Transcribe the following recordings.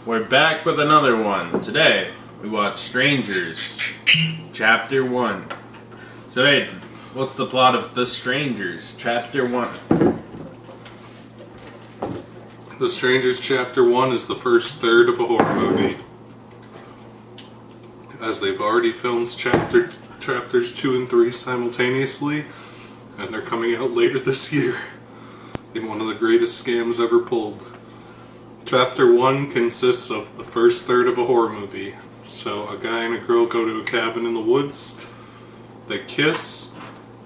We're back with another one. Today, we watch Strangers, Chapter 1. So, hey, what's the plot of The Strangers, Chapter 1? The Strangers Chapter 1 is the first third of a horror movie. As they've already filmed chapters 2 and 3 simultaneously, and they're coming out later this year in one of the greatest scams ever pulled. Chapter 1 consists of the first third of a horror movie. So a guy and a girl go to a cabin in the woods, they kiss,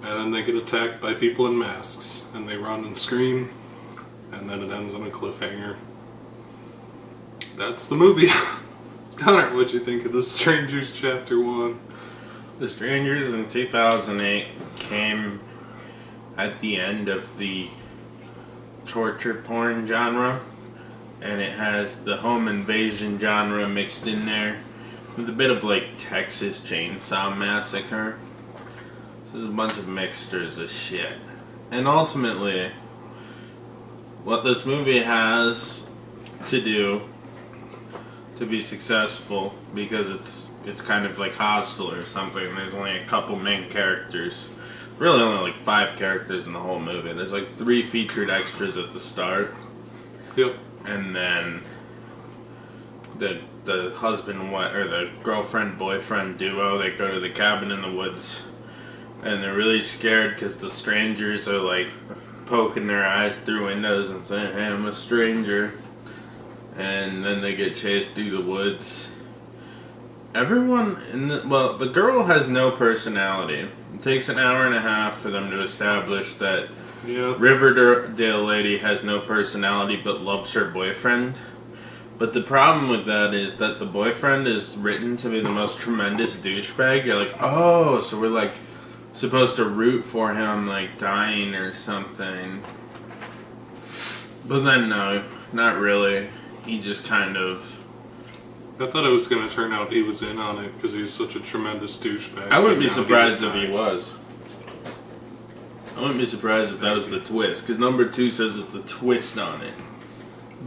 and then they get attacked by people in masks, and they run and scream, and then it ends on a cliffhanger. That's the movie. Connor, what'd you think of The Strangers Chapter 1? The Strangers in 2008 came at the end of the torture porn genre, and it has the home invasion genre mixed in there with a bit of like Texas Chainsaw Massacre. So there's a bunch of mixtures of shit. And ultimately, what this movie has to do to be successful, because it's kind of like Hostel or something, there's only a couple main characters. Really only like 5 characters in the whole movie. There's like 3 featured extras at the start. Yep. And then the husband or the girlfriend boyfriend duo, they go to the cabin in the woods, and they're really scared because the strangers are like poking their eyes through windows and saying, "Hey, I'm a stranger," and then they get chased through the woods. Everyone the girl has no personality. It takes an hour and a half for them to establish that Riverdale lady has no personality but loves her boyfriend. But the problem with that is that the boyfriend is written to be the most tremendous douchebag. You're like, oh, so we're like supposed to root for him like dying or something. But then no, not really. He just kind of... I thought it was going to turn out he was in on it because he's such a tremendous douchebag. I wouldn't be surprised if he was. I wouldn't be surprised if that was the twist, because number 2 says it's a twist on it.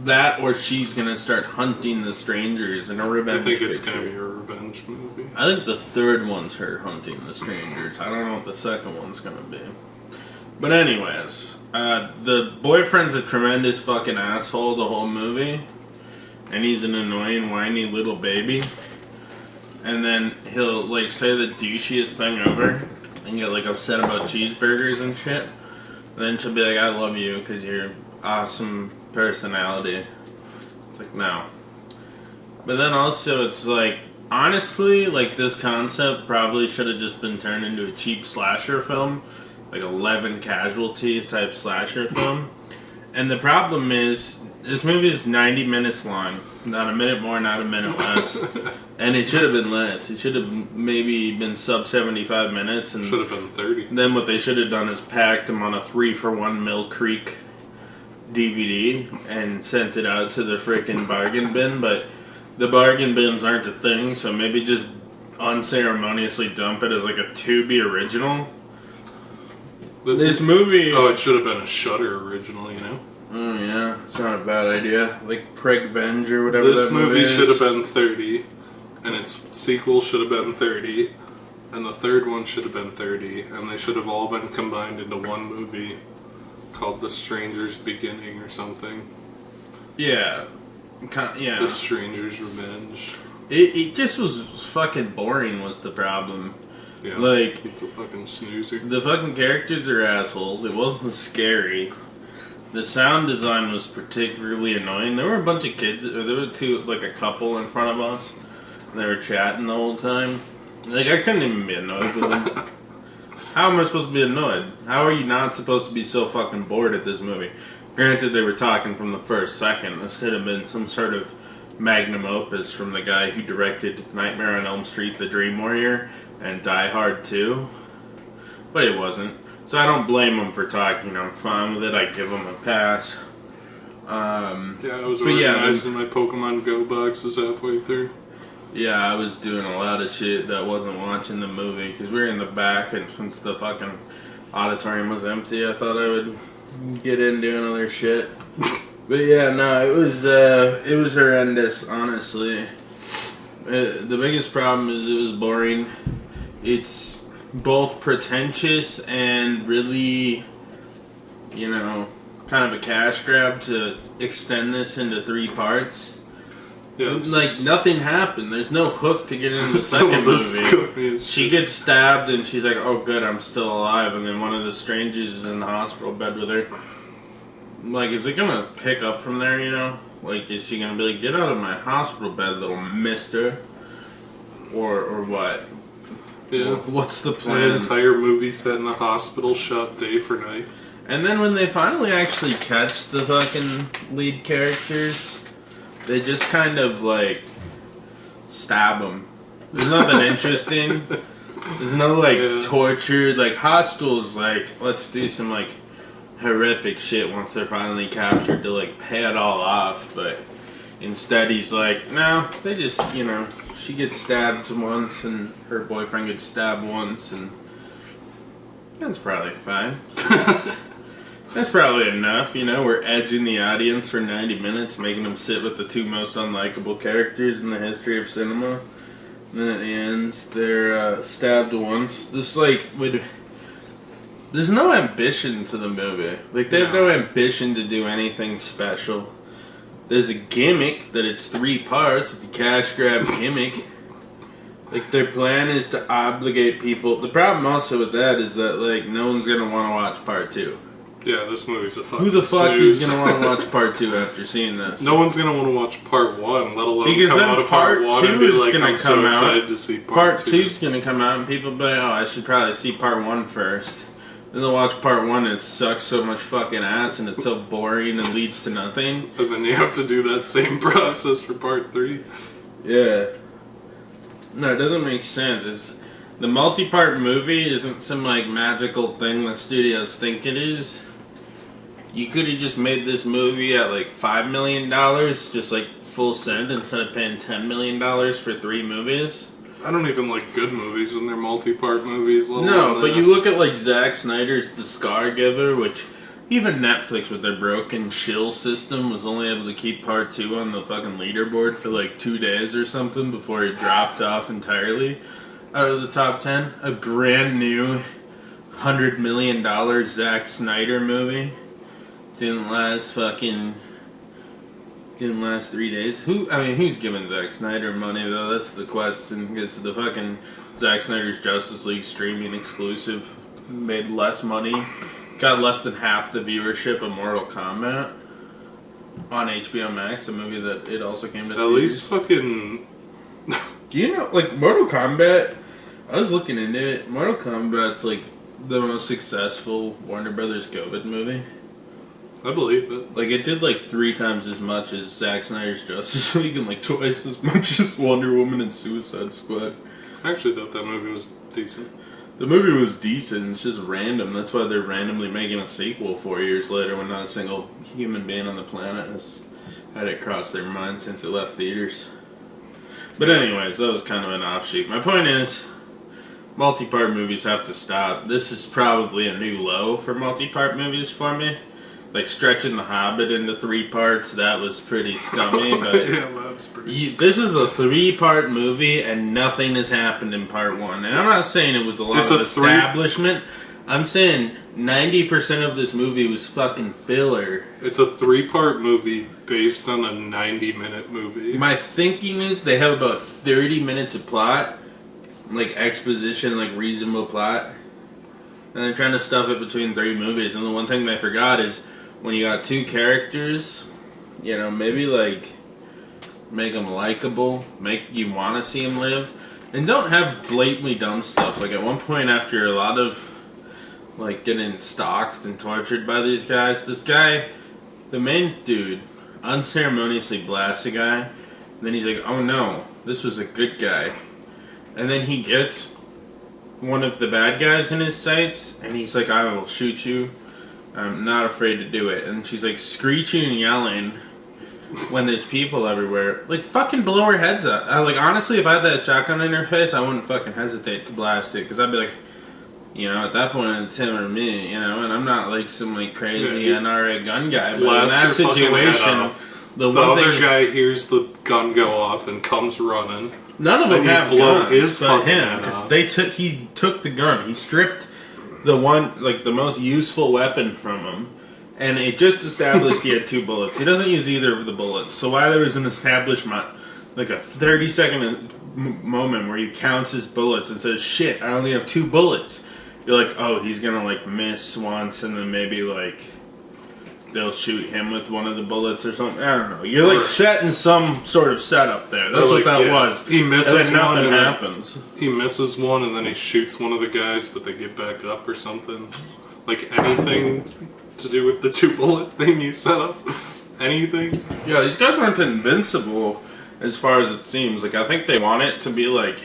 That, or she's gonna start hunting the strangers in a revenge picture. I think it's gonna be a revenge movie. I think the third one's her hunting the strangers. I don't know what the second one's gonna be. But anyways, the boyfriend's a tremendous fucking asshole the whole movie. And he's an annoying, whiny little baby. And then he'll like say the douchiest thing ever and get like upset about cheeseburgers and shit. And then she'll be like, "I love you because you're awesome personality." It's like, no. But then also it's like, honestly, like this concept probably should have just been turned into a cheap slasher film. Like 11 Casualties type slasher film. And the problem is, this movie is 90 minutes long. Not a minute more, not a minute less. And it should have been less. It should have maybe been sub 75 minutes. And should have been 30. Then what they should have done is packed them on a 3-for-1 Mill Creek DVD and sent it out to the freaking bargain bin. But the bargain bins aren't a thing, so maybe just unceremoniously dump it as like a Tubi original. This movie... Oh, it should have been a Shudder original, you know? Oh yeah, it's not a bad idea. Like Pregvenge or whatever this that movie is. Should have been 30, and its sequel should have been 30, and the third one should have been 30, and they should have all been combined into one movie called The Stranger's Beginning or something. Yeah. Yeah. The Stranger's Revenge. It just was fucking boring was the problem. Yeah, like, it's a fucking snoozer. The fucking characters are assholes. It wasn't scary. The sound design was particularly annoying. There were a bunch of kids. There were like a couple in front of us. And they were chatting the whole time. Like, I couldn't even be annoyed with them. How am I supposed to be annoyed? How are you not supposed to be so fucking bored at this movie? Granted, they were talking from the first second. This could have been some sort of magnum opus from the guy who directed Nightmare on Elm Street, The Dream Warrior, and Die Hard 2. But it wasn't. So I don't blame them for talking. I'm fine with it. I give them a pass. I was organizing my Pokemon Go boxes halfway through. Yeah, I was doing a lot of shit that wasn't watching the movie because we were in the back, and since the fucking auditorium was empty, I thought I would get in doing other shit. But yeah, no, it was horrendous, honestly. The biggest problem is it was boring. It's both pretentious and really, kind of a cash grab to extend this into 3 parts. Yeah, like nothing happened. There's no hook to get into the second movie. She gets stabbed and she's like, "Oh, good, I'm still alive." And then one of the strangers is in the hospital bed with her. Like, is it gonna pick up from there? Like, is she gonna be like, "Get out of my hospital bed, little mister," or what? Yeah. What's the plan? An entire movie set in a hospital, shot day for night. And then when they finally actually catch the fucking lead characters, they just kind of, like, stab them. There's nothing interesting. There's no, like, torture. Like, Hostel's like, let's do some, like, horrific shit once they're finally captured to, like, pay it all off. But instead he's like, no, they just, she gets stabbed once and her boyfriend gets stabbed once, and that's probably fine. That's probably enough, we're edging the audience for 90 minutes, making them sit with the 2 most unlikable characters in the history of cinema. And then at the end, they're stabbed once. There's no ambition to the movie. Like, they have no ambition to do anything special. There's a gimmick that it's 3 parts, it's a cash grab gimmick. Like, their plan is to obligate people. The problem also with that is that, like, no one's gonna want to watch part 2. Yeah, this movie's a fucking Who the fuck snooze. is going to want to watch part 2 after seeing this? No one's going to want to watch part 1, let alone because come out of part 1 and be like, I'm so excited to see part 2. Part 2's going to come out and people will be like, oh, I should probably see part 1 first. Then they'll watch part 1 and it sucks so much fucking ass and it's so boring and leads to nothing. And then you have to do that same process for part 3. Yeah. No, it doesn't make sense. The multi-part movie isn't some, like, magical thing that studios think it is. You could have just made this movie at, like, $5 million, just, like, full send, instead of paying $10 million for 3 movies. I don't even like good movies when they're multi-part movies. No, but you look at, like, Zack Snyder's The Scargiver, which even Netflix with their broken shill system was only able to keep part 2 on the fucking leaderboard for, like, 2 days or something before it dropped off entirely out of the top 10. A brand new $100 million Zack Snyder movie. Didn't last 3 days. Who's giving Zack Snyder money, though? That's the question. Because the fucking Zack Snyder's Justice League streaming exclusive made less money. Got less than half the viewership of Mortal Kombat on HBO Max, a movie that it also came to At least fucking... Do you know, like, Mortal Kombat, I was looking into it, Mortal Kombat's, like, the most successful Warner Brothers COVID movie. I believe it. Like, it did, like, 3 times as much as Zack Snyder's Justice League and, like, twice as much as Wonder Woman and Suicide Squad. I actually thought that movie was decent. The movie was decent, it's just random. That's why they're randomly making a sequel 4 years later when not a single human being on the planet has had it cross their mind since it left theaters. But anyways, that was kind of an offshoot. My point is, multi-part movies have to stop. This is probably a new low for multi-part movies for me. Like, stretching The Hobbit into 3 parts, that was pretty scummy, but... Yeah, that's pretty... This is a 3-part movie, and nothing has happened in part 1. And I'm not saying it was a lot of establishment. I'm saying 90% of this movie was fucking filler. It's a 3-part movie based on a 90-minute movie. My thinking is they have about 30 minutes of plot, like exposition, like reasonable plot, and they're trying to stuff it between 3 movies. And the one thing they forgot is when you got 2 characters, maybe like make them likable, make you want to see them live, and don't have blatantly dumb stuff. Like at one point, after a lot of like getting stalked and tortured by these guys, this guy, the main dude, unceremoniously blasts a guy, and then he's like, "Oh no, this was a good guy," and then he gets one of the bad guys in his sights, and he's like, "I will shoot you. I'm not afraid to do it." And she's like screeching and yelling when there's people everywhere. Like, fucking blow her heads up. Honestly, if I had that shotgun in her face, I wouldn't fucking hesitate to blast it, because I'd be like, You know, at that point it's him or me. You know, and I'm not like some like crazy Yeah, NRA gun guy. But in Blast that your fucking head situation, off. the The one other thing guy hears the gun go off and comes running. none of them and you have blow guns, his but fucking him head because off. he took the gun. He stripped the one like the most useful weapon from him. And it just established he had 2 bullets. He doesn't use either of the bullets. So why there was an establishment, like a 30-second moment where he counts his bullets and says, "Shit, I only have 2 bullets." You're like, oh, he's gonna like miss once, and then maybe like they'll shoot him with one of the bullets or something. I don't know. You're like setting some sort of setup there. That's what that was. He misses and then one nothing and happens. he misses one and then he shoots one of the guys, but they get back up or something. Like anything to do with the 2-bullet thing you set up? Anything? Yeah, these guys aren't invincible as far as it seems. Like, I think they want it to be, like,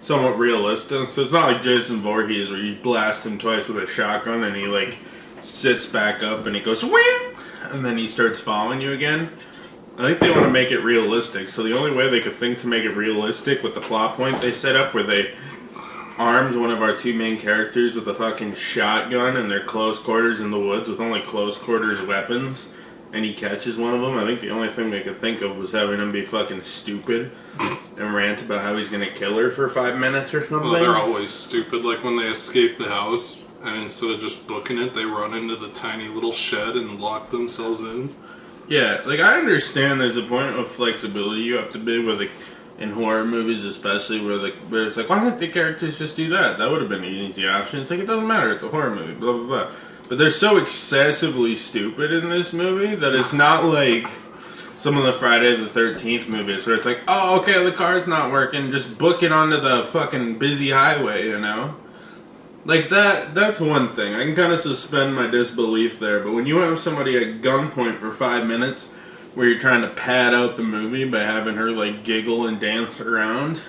somewhat realistic. So it's not like Jason Voorhees where you blast him twice with a shotgun and he, like, sits back up and he goes, wham! And then he starts following you again. I think they want to make it realistic. So the only way they could think to make it realistic with the plot point they set up where they armed one of our 2 main characters with a fucking shotgun and they're close quarters in the woods with only close quarters weapons, and he catches one of them. I think the only thing they could think of was having him be fucking stupid and rant about how he's gonna kill her for 5 minutes or something. Well, they're always stupid. Like when they escape the house and instead of just booking it, they run into the tiny little shed and lock themselves in. Yeah, like I understand there's a point of flexibility you have to be with like in horror movies especially where it's like, why didn't the characters just do that? That would have been an easy option. It's like, it doesn't matter, it's a horror movie, blah blah blah. But they're so excessively stupid in this movie that it's not like some of the Friday the 13th movies where it's like, oh okay, the car's not working, just book it onto the fucking busy highway, you know? Like that's one thing. I can kind of suspend my disbelief there, but when you have somebody at gunpoint for 5 minutes where you're trying to pad out the movie by having her like giggle and dance around,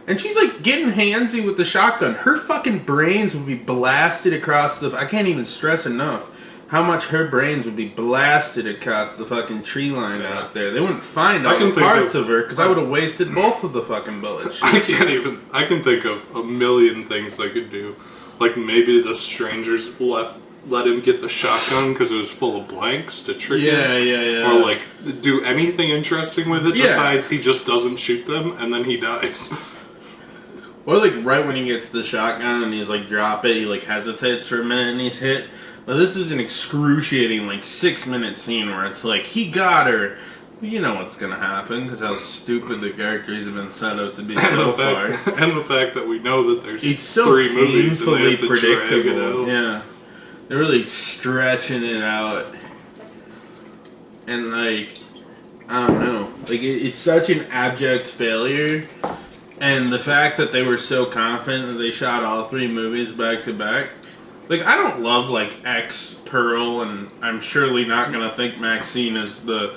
and she's like getting handsy with the shotgun, her fucking brains would be blasted across the. I can't even stress enough how much her brains would be blasted across the fucking tree line out there. They wouldn't find all the parts of her because I would have wasted both of the fucking bullets. I can think of a million things they could do. Like maybe the strangers let him get the shotgun because it was full of blanks to trick him. Yeah. Or like do anything interesting with it besides he just doesn't shoot them and then he dies. Or like right when he gets the shotgun and he's like drop it, he like hesitates for a minute and he's hit. But this is an excruciating like 6-minute scene where it's like he got her. You know what's gonna happen because how stupid the characters have been set up to be so far. And the fact that we know that there's it's so 3 movies and they have to predictable. drag it out. Yeah, they're really stretching it out, and like I don't know, like it's such an abject failure. And the fact that they were so confident that they shot all 3 movies back to back. Like, I don't love, like, X, Pearl, and I'm surely not going to think Maxine is the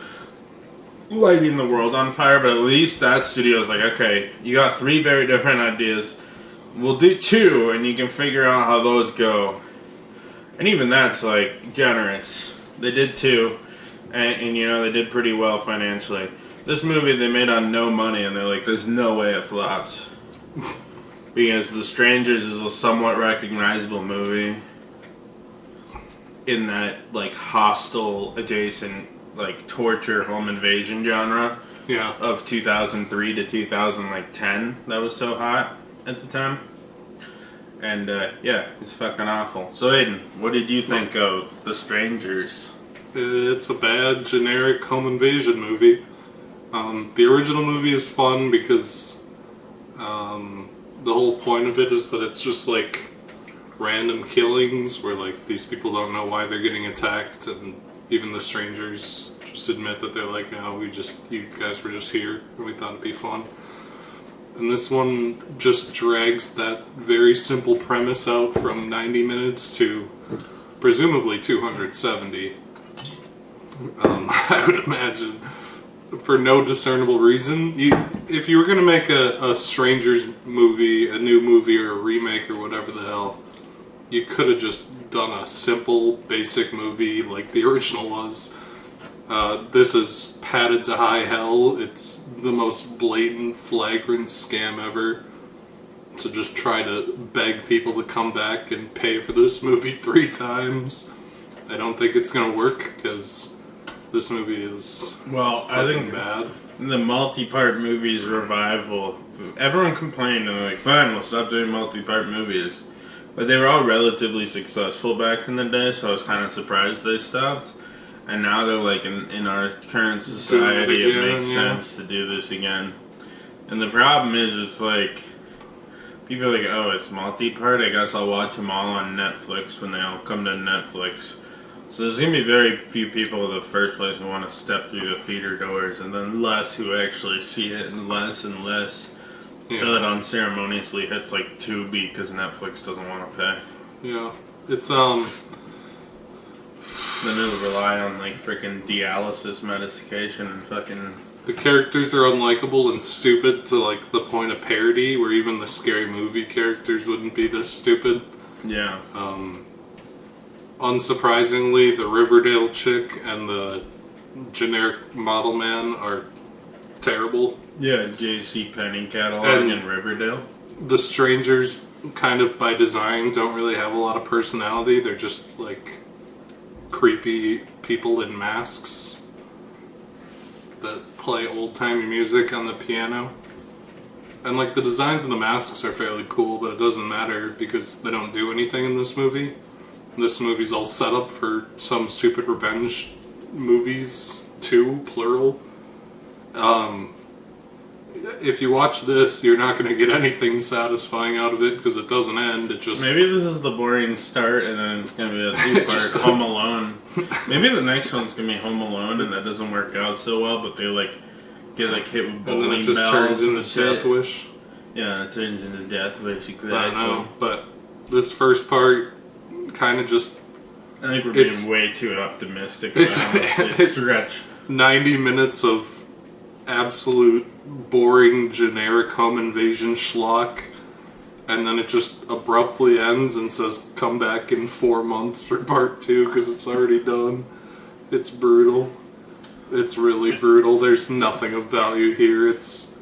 lighting the world on fire, but at least that studio's like, okay, you got 3 very different ideas. We'll do 2, and you can figure out how those go. And even that's, like, generous. They did 2, and you know, they did pretty well financially. This movie they made on no money, and they're like, there's no way it flops. Because The Strangers is a somewhat recognizable movie in that, like, hostile, adjacent, like, torture, home invasion genre of 2003 to 2010 that was so hot at the time. And, yeah, it's fucking awful. So, Aiden, what did you think of The Strangers? It's a bad, generic home invasion movie. The original movie is fun because the whole point of it is that it's just like random killings where like these people don't know why they're getting attacked, and even the strangers just admit that they're like, no, you guys were just here and we thought it'd be fun. And this one just drags that very simple premise out from 90 minutes to presumably 270. I would imagine. For no discernible reason. If you were going to make a Strangers movie, a new movie or a remake or whatever the hell, you could have just done a simple, basic movie like the original was. This is padded to high hell. It's the most blatant, flagrant scam ever. to just try to beg people to come back and pay for this movie 3 times. I don't think it's gonna work because this movie is I think bad. The multi-part movies revival, everyone complained and they're like, fine, we'll stop doing multi-part movies. But they were all relatively successful back in the day, so I was kind of surprised they stopped. And now they're like, in our current society, it makes sense to do this again. And the problem is, it's like, people are like, oh, it's multi-part, I guess I'll watch them all on Netflix when they all come to Netflix. So there's going to be very few people in the first place who want to step through the theater doors, and then less who actually see it, and less till it unceremoniously hits like Tubi because Netflix doesn't want to pay. Yeah. It's, Then it'll rely on like freaking dialysis medication and fucking... The characters are unlikable and stupid to like the point of parody, where even the Scary Movie characters wouldn't be this stupid. Yeah. Unsurprisingly, the Riverdale chick and the generic model man are terrible. Yeah, J.C. Penney catalog in Riverdale. The strangers, kind of by design, don't really have a lot of personality. They're just like creepy people in masks that play old-timey music on the piano. And like the designs of the masks are fairly cool, but it doesn't matter because they don't do anything in this movie. This movie's all set up for some stupid revenge movies, 2, plural. If you watch this, you're not going to get anything satisfying out of it because it doesn't end. It just... Maybe this is the boring start and then it's going to be a 2-part Home Alone. Maybe the next one's going to be Home Alone and that doesn't work out so well, but they like get like hit with bowling bells. And then it just turns into Death Wish. Yeah, it turns into Death Wish. I know, but this first part kind of just... I think we're being way too optimistic about this stretch. 90 minutes of absolute boring, generic home invasion schlock, and then it just abruptly ends and says, come back in 4 months for part 2 because it's already done. It's brutal. It's really brutal. There's nothing of value here. It's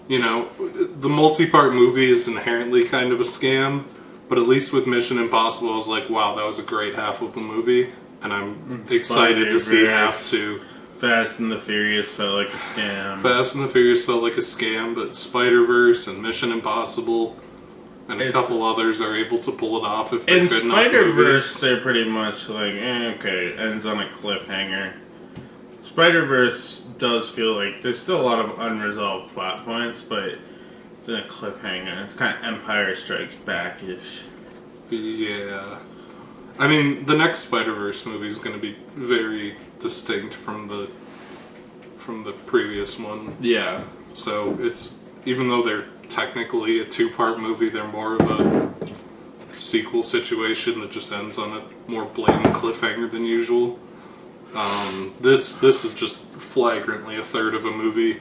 you know, the multi-part movie is inherently kind of a scam, but at least with Mission Impossible, I was like, wow, that was a great half of the movie, and I'm excited to see half 2. Fast and the Furious felt like a scam. Fast and the Furious felt like a scam, but Spider-Verse and Mission Impossible and a couple others are able to pull it off if they're good enough. In Spider-Verse, they're pretty much like, okay, ends on a cliffhanger. Spider-Verse does feel like there's still a lot of unresolved plot points, but it's in a cliffhanger. It's kind of Empire Strikes Back-ish. Yeah. I mean, the next Spider-Verse movie is going to be very distinct from the previous one. Yeah. So it's, even though they're technically a 2-part movie, they're more of a sequel situation that just ends on a more blatant cliffhanger than usual. This is just flagrantly a third of a movie.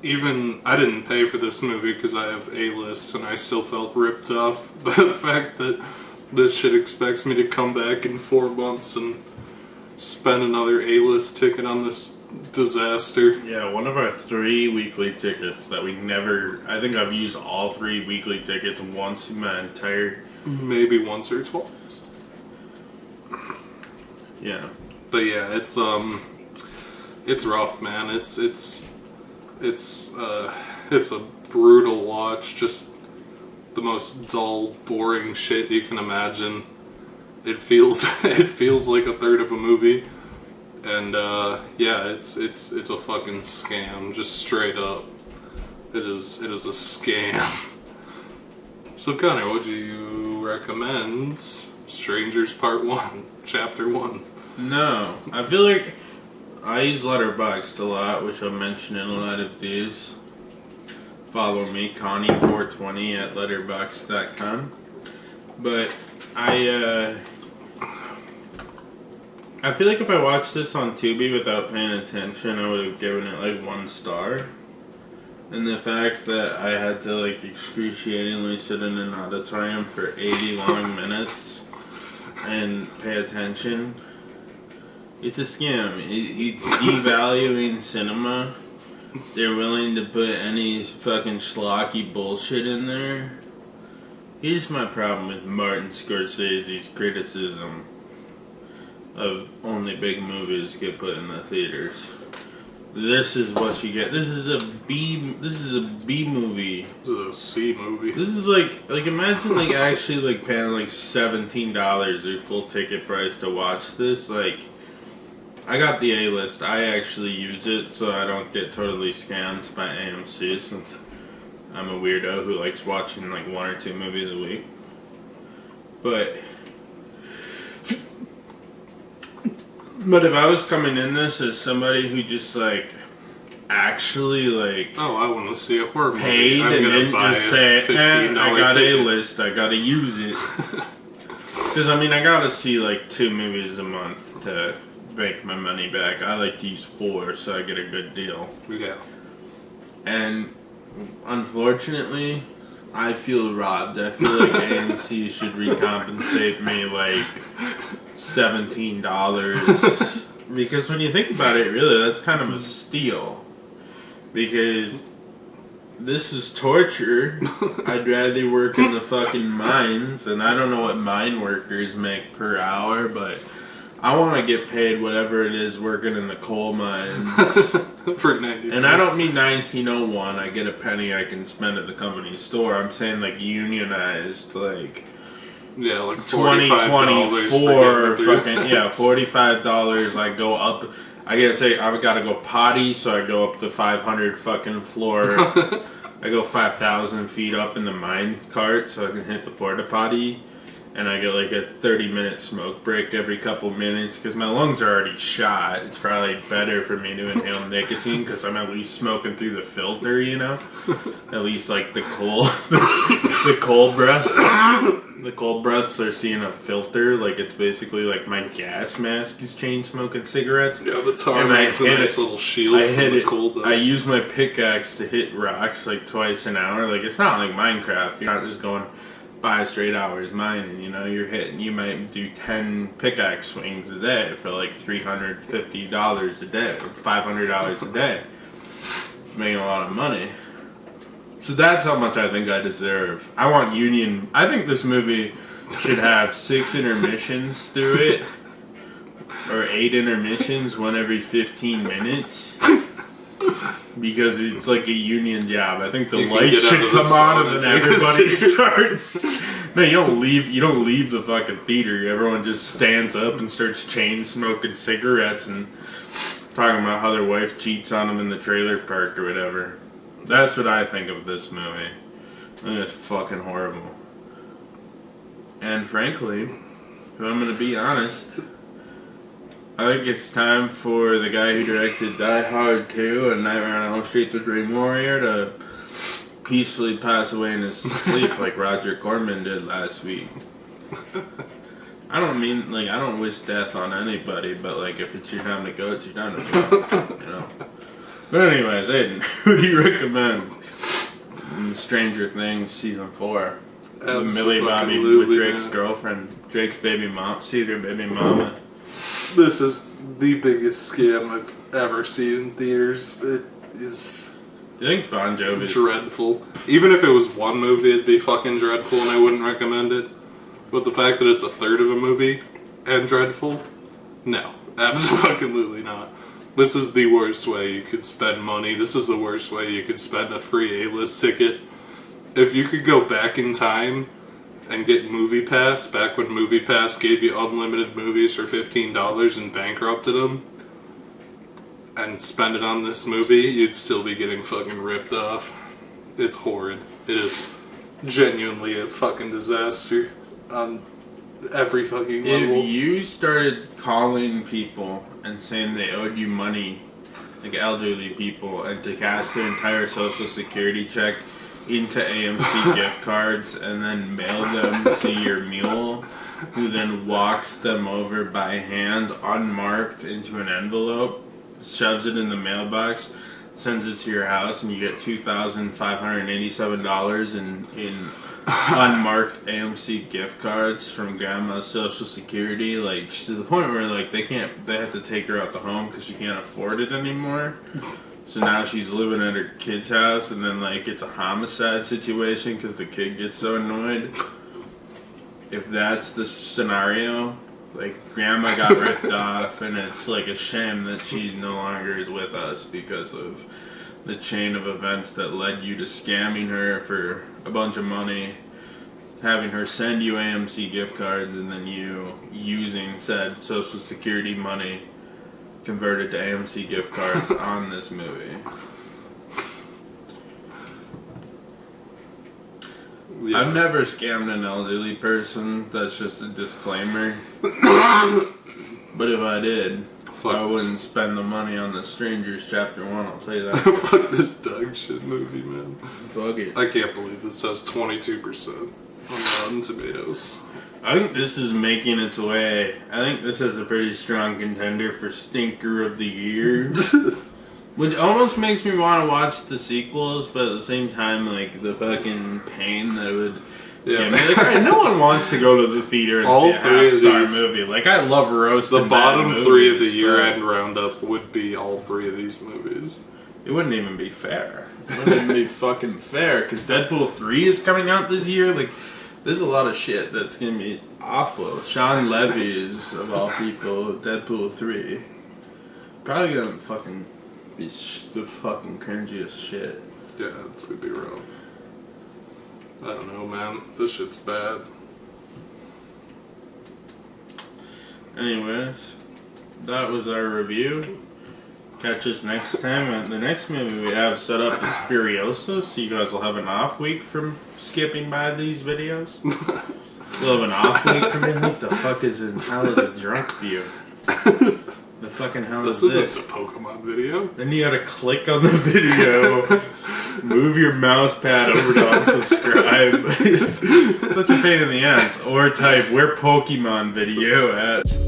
Even I didn't pay for this movie because I have A-list and I still felt ripped off by the fact that this shit expects me to come back in 4 months and spend another A-list ticket on this disaster. Yeah, one of our 3 weekly tickets that we never... I think I've used all 3 weekly tickets once in my entire... Maybe once or twice. Yeah. But yeah, it's rough, man. It's a brutal watch. Just the most dull, boring shit you can imagine. It feels like a third of a movie, and yeah, it's a fucking scam, just straight up. It is a scam. So Connor, would you recommend Strangers Part 1, Chapter 1? No, I feel like I use Letterboxd a lot, which I'll mention in a lot of these. Follow me, Connie420 at letterboxd.com. But I feel like if I watched this on Tubi without paying attention, I would have given it like 1 star. And the fact that I had to like excruciatingly sit in an auditorium for 80 long minutes and pay attention, it's a scam. It's devaluing cinema they're willing to put any fucking schlocky bullshit in there. Here's my problem with Martin Scorsese's criticism of only big movies get put in the theaters. This is what you get. This is a B movie. This is a C movie. This is like imagine like actually like paying like $17 or full ticket price to watch this. Like, I got the A-list. I actually use it so I don't get totally scammed by AMC, since I'm a weirdo who likes watching like 1 or 2 movies a week. But if I was coming in this as somebody who just like actually like I want to see a horror movie. paid and didn't just say, I got ticket. A-list, I gotta use it. Because I mean, I gotta see like 2 movies a month to make my money back. I like to use 4 so I get a good deal. Yeah. And unfortunately, I feel robbed. I feel like AMC should recompensate me like $17. Because when you think about it, really, that's kind of a steal. Because this is torture. I'd rather work in the fucking mines, and I don't know what mine workers make per hour, but I want to get paid whatever it is working in the coal mines. For 90 And I don't mean 1901, I get a penny I can spend at the company store. I'm saying like unionized, like yeah, like $20-24 fucking $45. I go up. I gotta go potty, so I go up the 500 fucking floor. I go 5,000 feet up in the mine cart so I can hit the porta potty. And I get like a 30-minute smoke break every couple minutes because my lungs are already shot. It's probably better for me to inhale nicotine because I'm at least smoking through the filter, you know? At least like the coal breaths. The coal breaths are seeing a filter. Like it's basically like my gas mask is chain smoking cigarettes. Yeah, the tar makes a nice little shield from the coal dust. I use my pickaxe to hit rocks like twice an hour. Like it's not like Minecraft. You're not just going 5 straight hours mining, you know, you might do 10 pickaxe swings a day for like $350 a day, or $500 a day. Making a lot of money. So that's how much I think I deserve. I want union. I think this movie should have 6 intermissions through it, or 8 intermissions, one every 15 minutes. Because it's like a union job. I think the light should come on and then everybody starts. No, you don't leave the fucking theater. Everyone just stands up and starts chain smoking cigarettes and talking about how their wife cheats on them in the trailer park or whatever. That's what I think of this movie. I think it's fucking horrible. And frankly, if I'm gonna be honest, I think it's time for the guy who directed Die Hard 2 and Nightmare on Elm Street: The Dream Warrior to peacefully pass away in his sleep like Roger Corman did last week. I don't wish death on anybody, but like if it's your time to go, it's your time to go, you know. But anyways, Aiden, who do you recommend in Stranger Things Season 4? Millie Bobby with Drake's girlfriend, Drake's baby mom, their baby mama. This is the biggest scam I've ever seen in theaters. It is. Do you think Bon Jovi's dreadful? Even if it was one movie, it'd be fucking dreadful, and I wouldn't recommend it. But the fact that it's a third of a movie and dreadful, no, absolutely not. This is the worst way you could spend money. This is the worst way you could spend a free A-list ticket. If you could go back in time and get Movie Pass, back when Movie Pass gave you unlimited movies for $15 and bankrupted them, and spend it on this movie, you'd still be getting fucking ripped off. It's horrid. It is genuinely a fucking disaster on every fucking level. If you started calling people and saying they owed you money, like elderly people, and to cash their entire social security check into AMC gift cards and then mail them to your mule, who then walks them over by hand unmarked into an envelope, shoves it in the mailbox, sends it to your house, and you get $2,587 in unmarked AMC gift cards from grandma's social security, like to the point where like they have to take her out the home because she can't afford it anymore. So now she's living at her kid's house, and then like it's a homicide situation because the kid gets so annoyed. If that's the scenario, like grandma got ripped off, and it's like a shame that she no longer is with us because of the chain of events that led you to scamming her for a bunch of money, having her send you AMC gift cards, and then you using said Social Security money converted to AMC gift cards on this movie. Yeah. I've never scammed an elderly person. That's just a disclaimer. But if I did, I wouldn't spend the money on The Strangers Chapter 1, I'll tell you that. Fuck this dog shit movie, man. Fuck it. I can't believe it says 22% on Rotten Tomatoes. I think this is making its way. I think this is a pretty strong contender for Stinker of the Year. Which almost makes me want to watch the sequels, but at the same time, like, the fucking pain that it would give me. Like, no one wants to go to the theater and see a half-star movie. Like, I love roasting the bottom movies, 3 of the year-end roundup would be all 3 of these movies. It wouldn't even be fair. It wouldn't even be fucking fair, because Deadpool 3 is coming out this year. Like, there's a lot of shit that's going to be awful. Sean Levy is, of all people, Deadpool 3. Probably going to fucking be the fucking cringiest shit. Yeah, it's going to be rough. I don't know, man. This shit's bad. Anyways, that was our review. Catch us next time. The next movie we have set up is Furiosa, so you guys will have an off week from skipping by these videos. We'll have an off week from it. What the fuck is it? How is it Drunkview? The fucking hell is this? This isn't a Pokemon video. Then you gotta click on the video, move your mouse pad over to unsubscribe. It's such a pain in the ass. Or type, where Pokemon video at?